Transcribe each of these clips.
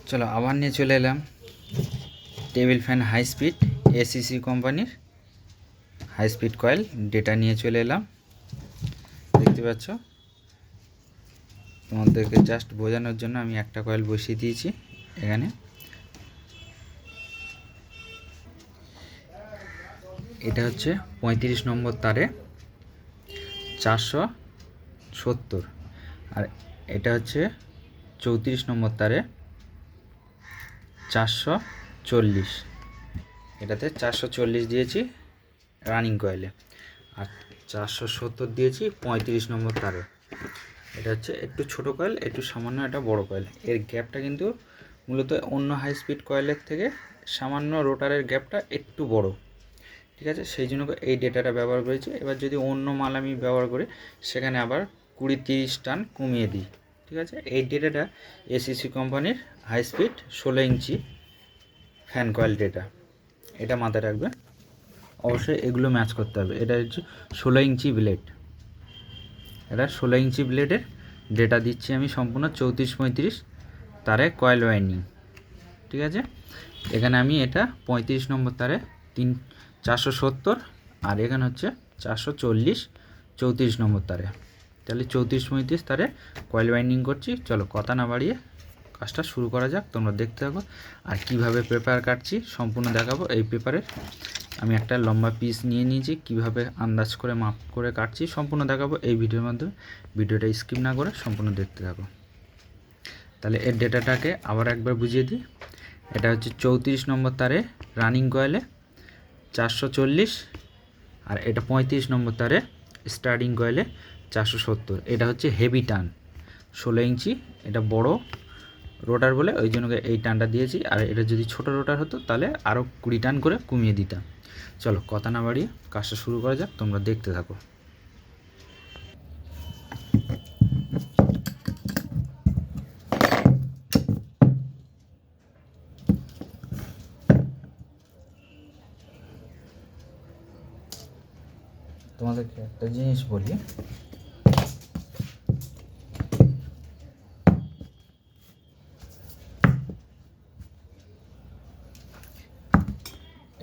চলো আবার নিয়ে চলে এলাম table fan high speed ACC কোম্পানির হাই স্পিড কয়েল ডেটা নিয়ে চলে এলাম। দেখতে পাচ্ছ, তোমাদেরকে জাস্ট বোঝানোর জন্য আমি একটা কয়েল বসিয়ে দিয়েছি এখানে। এটা হচ্ছে 35 নম্বর তারে 470, আর এটা হচ্ছে 34 নম্বর তারে 440। এটাতে 440 দিয়েছি রানিং কয়েলে, আর 470 দিয়েছি 35 নম্বর তারে। এটা হচ্ছে একটু ছোটো কয়েল, একটু সামান্য একটা বড় কয়েল। এর গ্যাপটা কিন্তু মূলত অন্য হাই স্পিড কয়েলের থেকে সামান্য রোটারের গ্যাপটা একটু বড়, ঠিক আছে? সেই জন্য এই ডেটাটা ব্যবহার করেছি। এবার যদি অন্য মাল আমি ব্যবহার করি সেখানে আবার 20-30 টান কমিয়ে দিই, ঠিক আছে? এই ডেটাটা এসিসি কোম্পানির high speed 16 inch fan coil data, এটা মাথায় রাখবে। অবশ্যই এগুলো ম্যাচ করতে হবে। এটা হচ্ছে 16 ইঞ্চি ব্লেড, এটা 16 ইঞ্চি ব্লেডের ডেটা দিচ্ছি আমি সম্পূর্ণ 34-35 তারে কয়েল ওয়াইন্ডিং, ঠিক আছে? এখানে আমি এটা 35 নম্বর তারে 470, আর এখানে হচ্ছে 440 34 নম্বর তারে। তাহলে 34-35 তারে কয়েল ওয়াইন্ডিং করছি। চলো কথা না বাড়িয়ে কাজটা শুরু করা যাক, তোমরা দেখতে থাকো। আর কিভাবে পেপার কাটছি সম্পূর্ণ দেখাবো। এই পেপারে আমি একটা লম্বা পিস নিয়ে নিয়েছি, কিভাবে আন্দাজ করে মাপ করে কাটছি সম্পূর্ণ দেখাবো এই ভিডিওর মাধ্যমে। ভিডিওটা স্কিপ না করে সম্পূর্ণ দেখতে থাকো। তাহলে এর ডেটাটাকে আবার একবার বুঝিয়ে দিই। এটা হচ্ছে 34 নম্বর তারে রানিং কয়েলে 440, আর এটা 35 নম্বর তারে স্টার্টিং কয়েলে 470। এটা হচ্ছে হেভি টান 16 ইঞ্চি, এটা বড় রোটার বলে ওই জন্য এই টানটা দিয়েছি। আর এটা যদি ছোট রোটার হতো তাহলে আরও 20 টান করে কমিয়ে দিতাম। চলো কথা না বাড়িয়ে কাজটা শুরু করা যাক, তোমরা দেখতে থাকো। তোমাদেরকে একটা জিনিস বলি,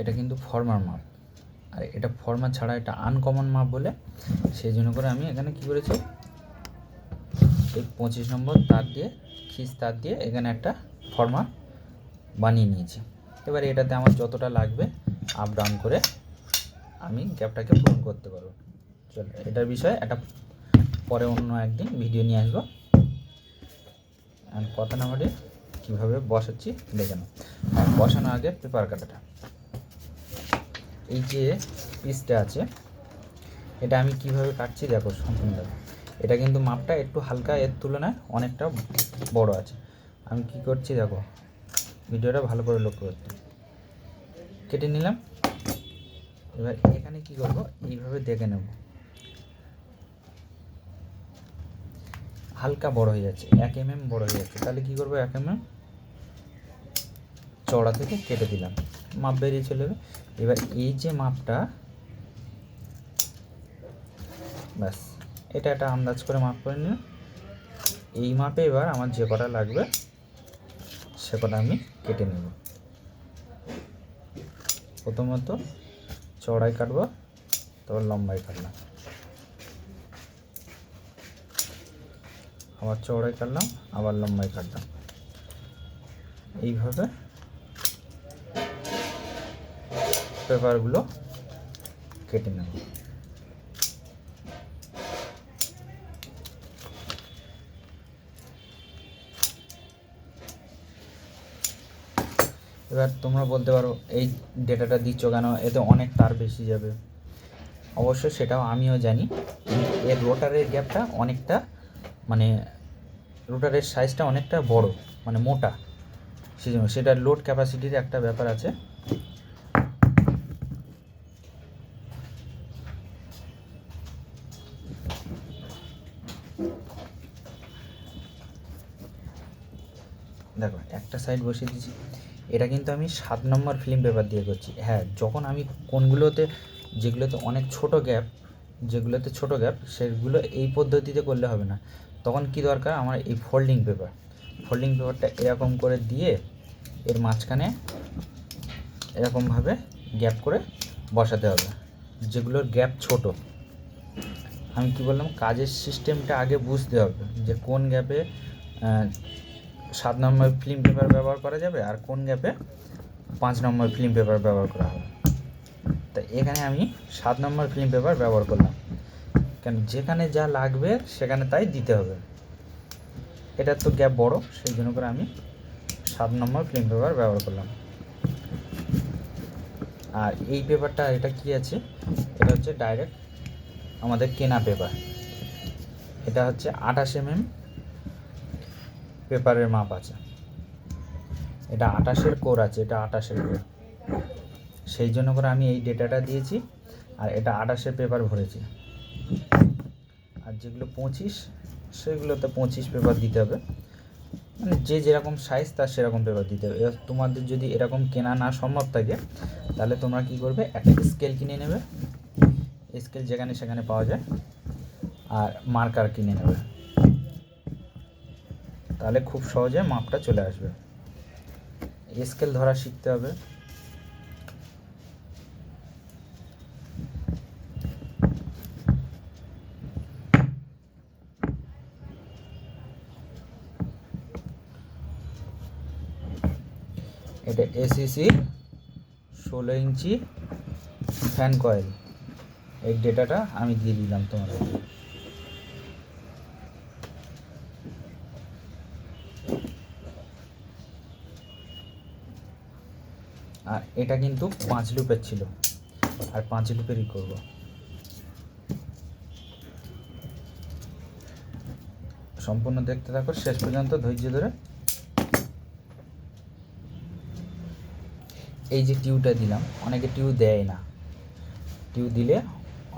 এটা কিন্তু ফর্মার মাপ, আর এটা ফর্মার ছাড়া এটা আনকমন মাপ বলে সেই জন্য করে আমি এখানে কি করেছি, এই 25 নম্বর তার দিয়ে খিস তার দিয়ে এখানে একটা ফর্মার বানিয়ে নিয়েছি। এবার এটাতে আমার যতটা লাগবে আপ ডাউন করে আমি গ্যাপটাকে পূরণ করতে পারবো। চলো এটার বিষয়ে একটা পরে অন্য একদিন ভিডিও নিয়ে আসবো। কথা না বলে কীভাবে বসাচ্ছি দেখে নাও। বসানোর আগে পেপার কাটাটা, এই যে পিসটা আছে এটা আমি কিভাবে কাটছি দেখো সম্পূর্ণ দেখো। এটা কিন্তু মাপটা একটু হালকা, এর তুলনায় অনেকটা বড় আছে। আমি কি করছি দেখো, ভিডিওটা ভালো করে লক্ষ্য করতে। কেটে নিলাম। এবার এখানে কি করব, এইভাবে দেখে নেব হালকা বড় হয়ে যাচ্ছে, 1 mm বড় হয়ে যাচ্ছে। তাহলে কি করব, 1 mm চওড়া থেকে কেটে দিলাম, মাপ বেরিয়ে চলে যাবে। এবার এই যে মাপটা, ব্যাস এটা একটা আন্দাজ করে মাপ করে নিলাম। এই মাপে এবার আমার যে কটা লাগবে সে কটা আমি কেটে নেব। প্রথমত চওড়াই কাটবো, তারপর লম্বাই কাটলাম, আবার চওড়াই কাটলাম, আবার লম্বাই কাটলাম। এইভাবে পেপারগুলো কেটে নেব। এবার তোমরা বলতে পারো এই ডেটাটা দিচ্ছ কেন, এতে অনেক তার বেশি যাবে। অবশ্য সেটাও আমিও জানি, এর রোটারের গ্যাপটা অনেকটা, মানে রোটারের সাইজটা অনেকটা বড়, মানে মোটা, সেই জন্য সেটার লোড ক্যাপাসিটির একটা ব্যাপার আছে। দেখো একটা সাইড বসিয়ে দিয়েছি। এটা কিন্তু আমি 7 নম্বর ফিল্ম পেপার দিয়ে করছি। হ্যাঁ, যখন আমি কোনগুলোতে যেগুলোতে অনেক ছোটো গ্যাপ, সেগুলো এই পদ্ধতিতে করলে হবে না। তখন কি দরকার আমার, এই ফোল্ডিং ফোল্ডিং পেপারটা এরকম করে দিয়ে এর মাঝখানে এরকমভাবে গ্যাপ করে বসাতে হবে, যেগুলোর গ্যাপ ছোট। আমি কি বললাম, কাজের সিস্টেমটা আগে বুঝতে হবে যে কোন গ্যাপে 7 নম্বর ফিল্ম পেপার ব্যবহার করা যাবে আর কোন গ্যাপে 5 নম্বর ফিল্ম পেপার ব্যবহার করা হবে। তো এখানে আমি 7 নম্বর ফিল্ম পেপার ব্যবহার করলাম, কেন যেখানে যা লাগবে সেখানে তাই দিতে হবে। এটার তো গ্যাপ বড়, সেই জন্য করে আমি 7 নম্বর ফিল্ম পেপার ব্যবহার করলাম। আর এই পেপারটা এটা কি আছে, এটা হচ্ছে ডাইরেক্ট আমাদের কেনা পেপার। এটা হচ্ছে 28 mm পেপারের মাপ আছে, এটা 28-এর কোর আছে, এটা 28-এর কোর, সেই জন্য করে আমি এই ডেটাটা দিয়েছি। আর এটা 28-এর পেপার ভরেছি। আর যেগুলো 25 সেগুলোতে 25 পেপার দিতে হবে, মানে যে যেরকম সাইজ তার সেরকম পেপার দিতে হবে। এবার তোমাদের যদি এরকম কেনা না সম্ভব থাকে তাহলে তোমরা কি করবে, একটা স্কেল কিনে নেবে, স্কেল যেখানে সেখানে পাওয়া যায়, আর মার্কার কিনে নেবে, তাহলে খুব সহজে মাপটা চলে আসবে। স্কেল ধরা শিখতে হবে। এটা এসিসি 16 ইঞ্চি ফ্যান কয়েল, এই ডেটাটা আমি দিয়ে দিলাম তোমাদের। আর এটা কিন্তু 5 লুপের ছিল, আর 5 লুপেরই করব। সম্পূর্ণ দেখতে থাকো শেষ পর্যন্ত ধৈর্য ধরে। এই যে টিউটা দিলাম, অনেকে টিউ দেয় না, টিউ দিলে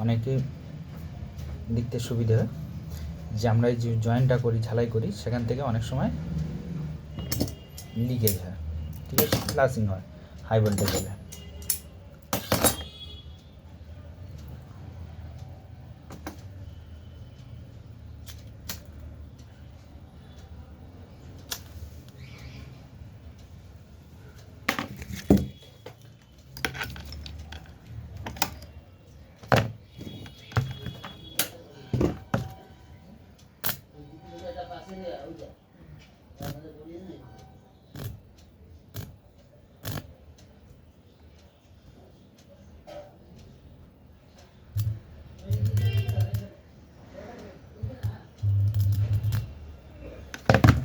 অনেকে দেখতে সুবিধা হয়। যে আমরা এই যে জয়েন্টটা করি, ঝালাই করি, সেখান থেকে অনেক সময় লিকেজ হয়, ঠিক আছে, ফ্লাশিং হয় হাই ভোল্টেজ হলে।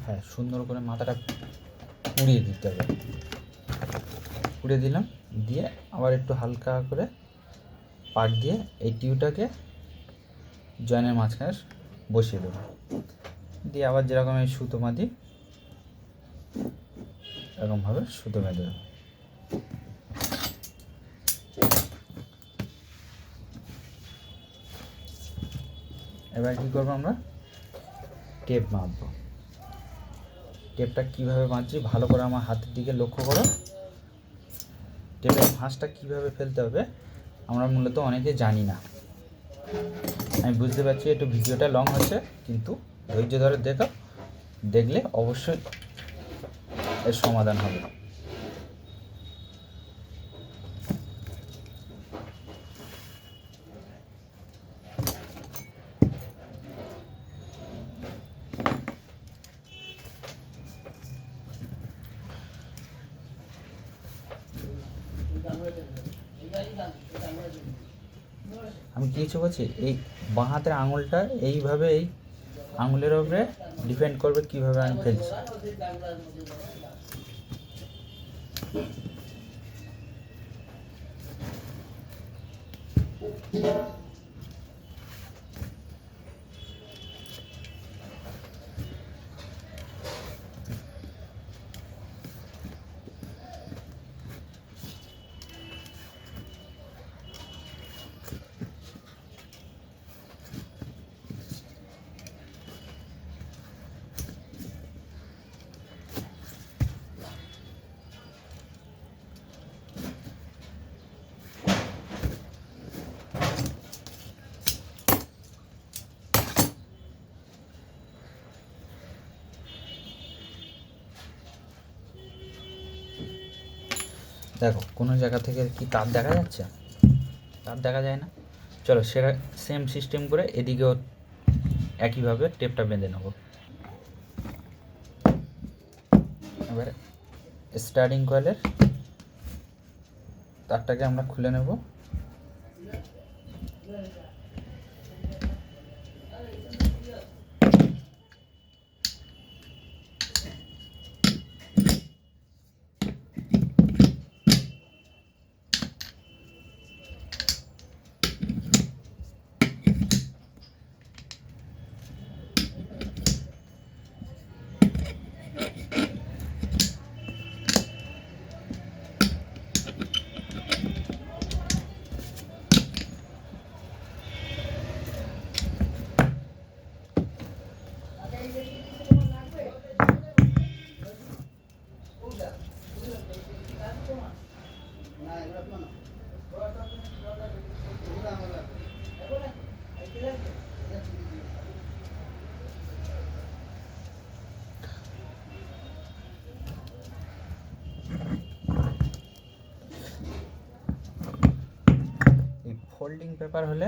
হ্যাঁ, সুন্দর করে মাথাটা পুড়িয়ে দিতে হবে। পুড়িয়ে দিলাম, দিয়ে আবার একটু হালকা করে পাক দিয়ে এই টিউটাকে জয়েনের মাঝখানে বসিয়ে দেবো, দিয়ে আবার যেরকম এই সুতো বাঁধি এরকমভাবে সুতো বেঁধে দেবো। এবার কী করবো, আমরা টেপ বাঁধবো। টেপটা কীভাবে বাঁধছি ভালো করে আমার হাতের দিকে লক্ষ্য করো। টেপের ভাঁজটা কীভাবে ফেলতে হবে আমরা মূলত অনেকে জানি না। আমি বুঝতে পারছি একটু ভিডিওটা লং হচ্ছে, কিন্তু ধৈর্য ধরে দেখো, দেখলে অবশ্যই এর সমাধান হবে। আমি কিছু বলছি, এই বাঁ হাতের আঙুলটা এইভাবে এই আঙুলের উপরে ডিপেন্ড করবে কীভাবে আমি ফেলছি। দেখো কোনো জায়গা থেকে কি তার দেখা যাচ্ছে? তার দেখা যায় না। চলো সেটা সেম সিস্টেম করে এদিকেও একইভাবে টেপটা বেঁধে নেব। এবার স্টার্টিং কয়েলের তারটাকে আমরা খুলে নেব। এই ফোল্ডিং পেপার হলে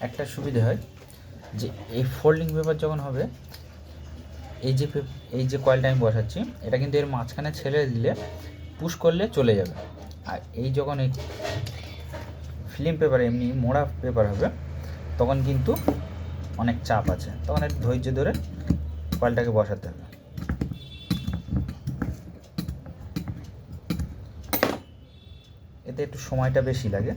একটা সুবিধা হয় যে এই ফোল্ডিং পেপার যখন হবে এই যে কয়েলটা আমি বসাচ্ছি এটা কিন্তু এর মাঝখানে ছেড়ে দিলে পুশ করলে চলে যাবে। আর এই যখন এই ফিল্ম পেপার এমনি মোড়া পেপার হবে তখন কিন্তু অনেক চাপ আছে, তখন একটু ধৈর্য ধরে কয়েলটাকে বসাতে হবে। এতে একটু সময়টা বেশি লাগে।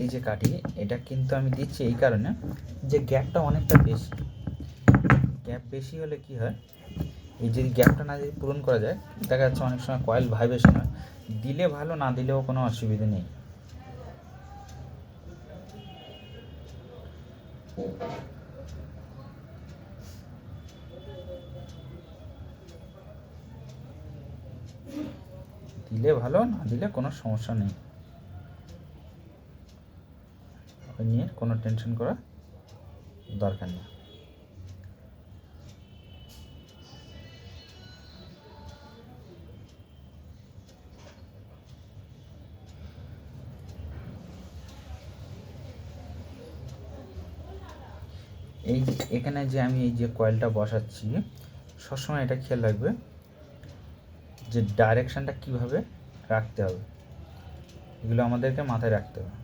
এই যে কাঠি এটা কিন্তু আমি দিচ্ছি এই কারণে যে গ্যাপটা অনেকটা বেশি। গ্যাপ বেশি হলে কি হয়, এই যদি গ্যাপটা না যদি পূরণ করা যায় দেখা যাচ্ছে অনেক সময় কয়েল ভাইব্রেশন হয়। দিলে ভালো, না দিলেও কোনো অসুবিধা নেই। দিলে ভালো, না দিলে কোনো সমস্যা নেই। নিয়ে কোনো টেনশন করা দরকার নেই। এই এখানে যে আমি এই যে কয়েলটা বসাচ্ছি সবসময় এটা খেয়াল রাখবে যে ডাইরেকশানটা কীভাবে রাখতে হবে, এগুলো আমাদেরকে মাথায় রাখতে হবে।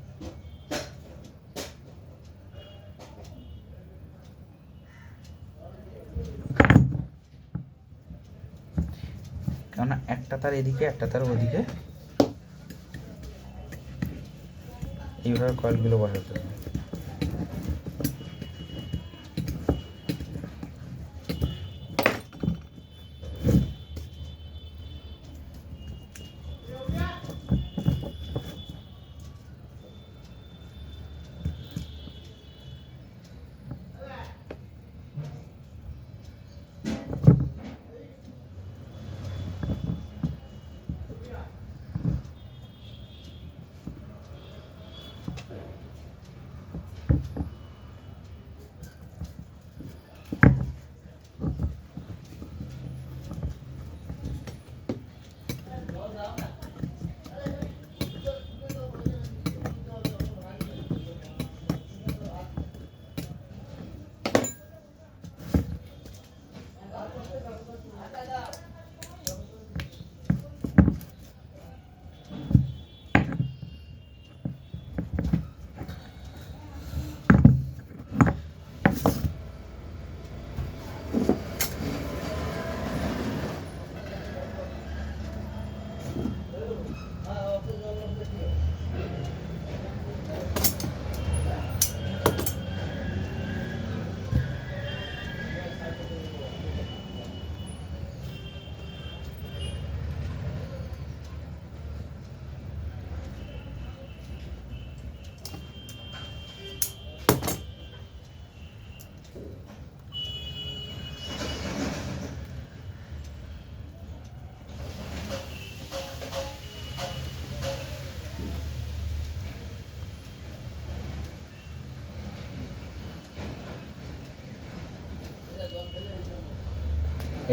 কেননা একটা তার এদিকে একটা তার ওদিকে এইভাবে কয়েলগুলো বসাতে হবে।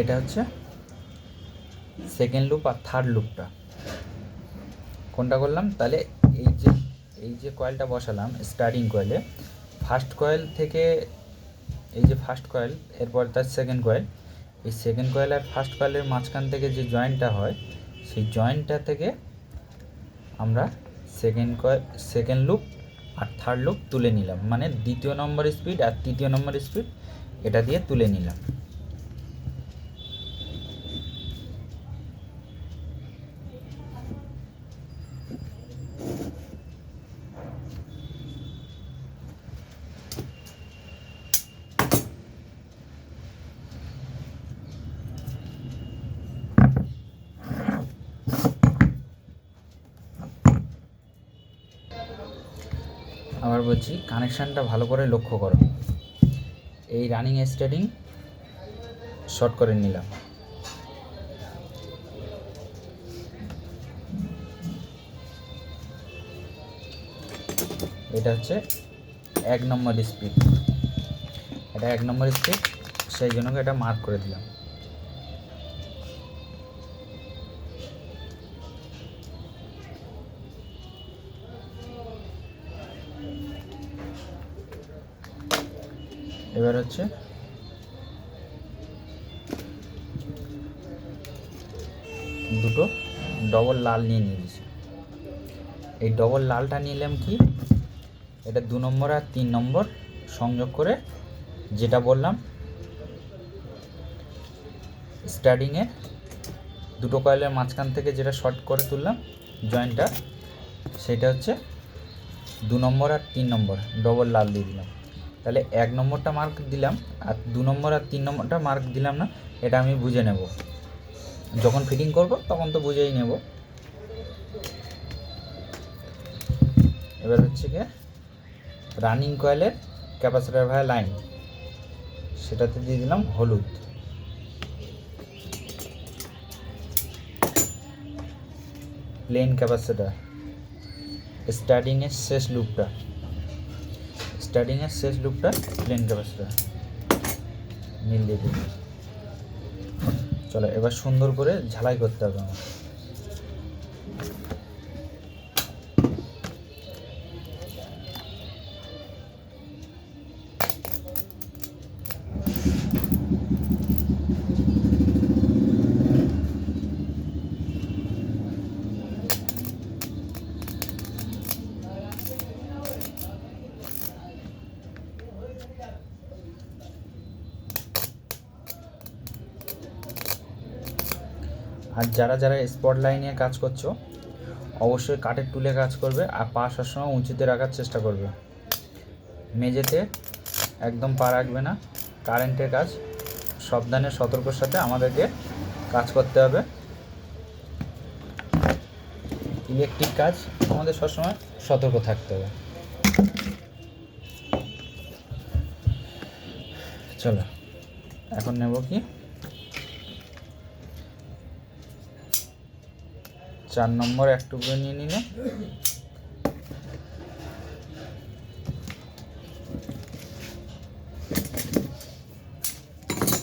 এটা হচ্ছে সেকেন্ড লুপ আর থার্ড লুপটা কোনটা করলাম। তাহলে এই যে কয়েলটা বসালাম স্টার্টিং কয়েলে, ফার্স্ট কয়েল থেকে এই যে ফার্স্ট কয়েল, এরপর তার সেকেন্ড কয়েল, এই সেকেন্ড কয়েল আর ফার্স্ট কয়েলের মাঝখান থেকে যে জয়েন্টটা হয় সেই জয়েন্টটা থেকে আমরা সেকেন্ড লুপ আর থার্ড লুপ তুলে নিলাম, মানে দ্বিতীয় নম্বর স্পিড আর তৃতীয় নম্বর স্পিড এটা দিয়ে তুলে নিলাম। আবার বলছি, কানেকশানটা ভালো করে লক্ষ্য করো। এই রানিং স্টার্টিং শর্ট করে নিলাম, এটা হচ্ছে 1 নম্বর স্পিড, এটা 1 নম্বর স্পিড, সেই জন্য এটা মার্ক করে দিলাম। এবার হচ্ছে দুটো ডবল লাল নিয়ে নিয়েছি। এই ডবল লালটা নিলাম কি, এটা 2 নম্বর আর 3 নম্বর সংযোগ করে, যেটা বললাম স্টার্টিংয়ে দুটো কয়েলের মাঝখান থেকে যেটা শর্ট করে তুললাম জয়েন্টটা, সেটা হচ্ছে 2 নম্বর আর 3 নম্বর ডবল লাল দিয়ে দিলাম। তাহলে 1 নম্বরটা মার্ক দিলাম আর 2 নম্বর আর 3 নম্বরটা মার্ক দিলাম না, এটা আমি বুঝে নেব, যখন ফিটিং করব তখন তো বুঝেই নেব। এবার হচ্ছে কি রানিং কয়েলের ক্যাপাসিটর ভায়া লাইন, সেটাতে দিয়ে দিলাম হলুদ। প্লেন ক্যাপাসিটর স্টার্টিংয়ের শেষ লুপটা প্লেন ক্যাপাসিটর নীল দিয়ে দিলাম। চলো এবার সুন্দর করে ঝালাই করতে হবে আমার। আর যারা স্পট লাইনে কাজ করছো অবশ্যই কাঠের টুলে কাজ করবে আর পা সবসময় উঁচুতে রাখার চেষ্টা করবে, মেঝেতে একদম পা রাখবে না। কারেন্টের কাজ সাবধানে সতর্কর সাথে আমাদেরকে কাজ করতে হবে। ইলেকট্রিক কাজ আমাদের সবসময় সতর্ক থাকতে হবে। চলো এখন নেব কি 4 নম্বর এক টুকরো নিয়ে নিলে,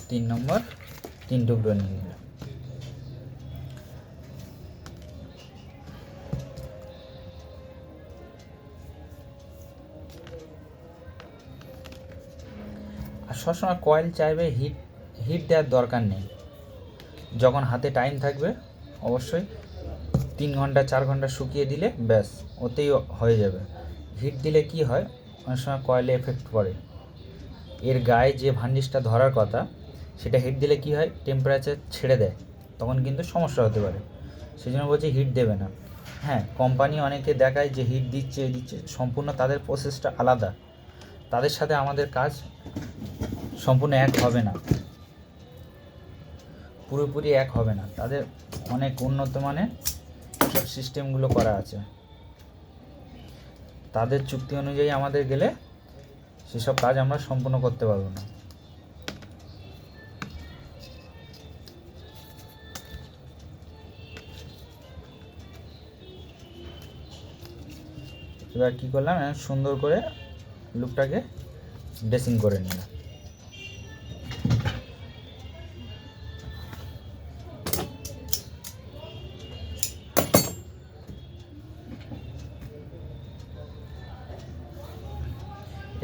3 নম্বর 3 টুকরো নিয়ে নিলাম। আর সবসময় কয়েল চাইবে হিট দেওয়ার দরকার নেই। যখন হাতে টাইম থাকবে অবশ্যই 3 ঘন্টা 4 ঘন্টা শুকিয়ে দিলে ব্যাস ওতেই হয়ে যাবে। হিট দিলে কি হয়, অনেক সময় কয়েলে এফেক্ট পড়ে, এর গায়ে যে ভার্নিশটা ধরার কথা সেটা হিট দিলে কি হয় টেম্পারেচার ছেড়ে দেয়, তখন কিন্তু সমস্যা হতে পারে। সেই জন্য বলছি হিট দেবে না। হ্যাঁ, কোম্পানি অনেকে দেখায় যে হিট দিচ্ছে সম্পূর্ণ তাদের প্রসেসটা আলাদা, তাদের সাথে আমাদের কাজ সম্পূর্ণ এক হবে না, পুরোপুরি এক হবে না। তাদের অনেক উন্নত মানের সব সিস্টেমগুলো করা আছে, তাদের চুক্তি অনুযায়ী আমাদের গেলে সেসব কাজ আমরা সম্পূর্ণ করতে পারবো না। এবার কী করলাম, সুন্দর করে লুপটাকে ড্রেসিং করে নিলাম।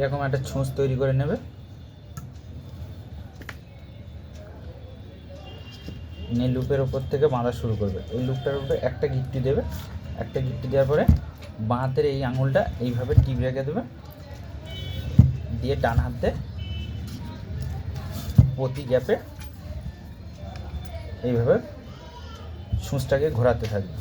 এরকম একটা ছুঁচ তৈরি করে নেবে। নিয়ে লুপের ওপর থেকে বাঁধা শুরু করবে। এই লুপটার উপরে একটা গিট্টি দেবে। একটা গিট্টি দেওয়ার পরে বাঁ হাতের এই আঙুলটা এইভাবে টিপ রেখে দেবে, দিয়ে ডান হাতে প্রতি গ্যাপে এইভাবে সূচটাকে ঘোরাতে থাকবে।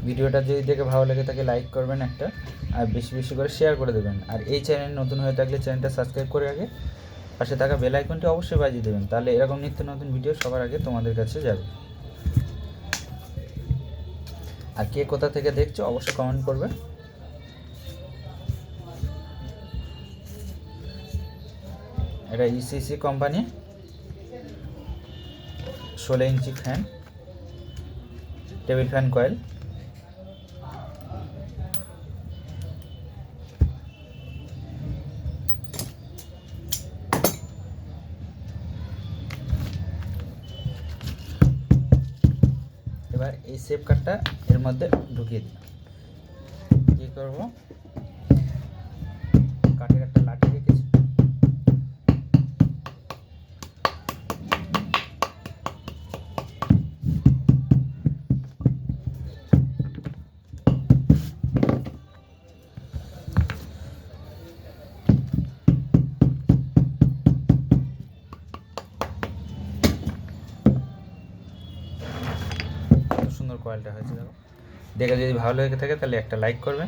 ভিডিওটা যদি দেখে ভালো লাগে তাকে লাইক করবেন একটা, আর বেশি বেশি করে শেয়ার করে দেবেন। আর এই চ্যানেল নতুন হয়ে থাকলে চ্যানেলটা সাবস্ক্রাইব করে আগে পাশে থাকা বেল আইকনটি অবশ্যই বাজিয়ে দেবেন, তাহলে এরকম নিত্য নতুন ভিডিও সবার আগে তোমাদের কাছে যাবে। আর কে কোথা থেকে দেখছো অবশ্যই কমেন্ট করবে। এটা ECC company 16 inch fan, table fan coil. এবার এই সেফ কার্ডটা এর মধ্যে ঢুকিয়ে দিই। কী করবো, কাঠের একটা লাঠি রেখেছি, সুন্দর কয়েলটা হয়েছে। দেখো, দেখে যদি ভালো লেগে থাকে তাহলে একটা লাইক করবে।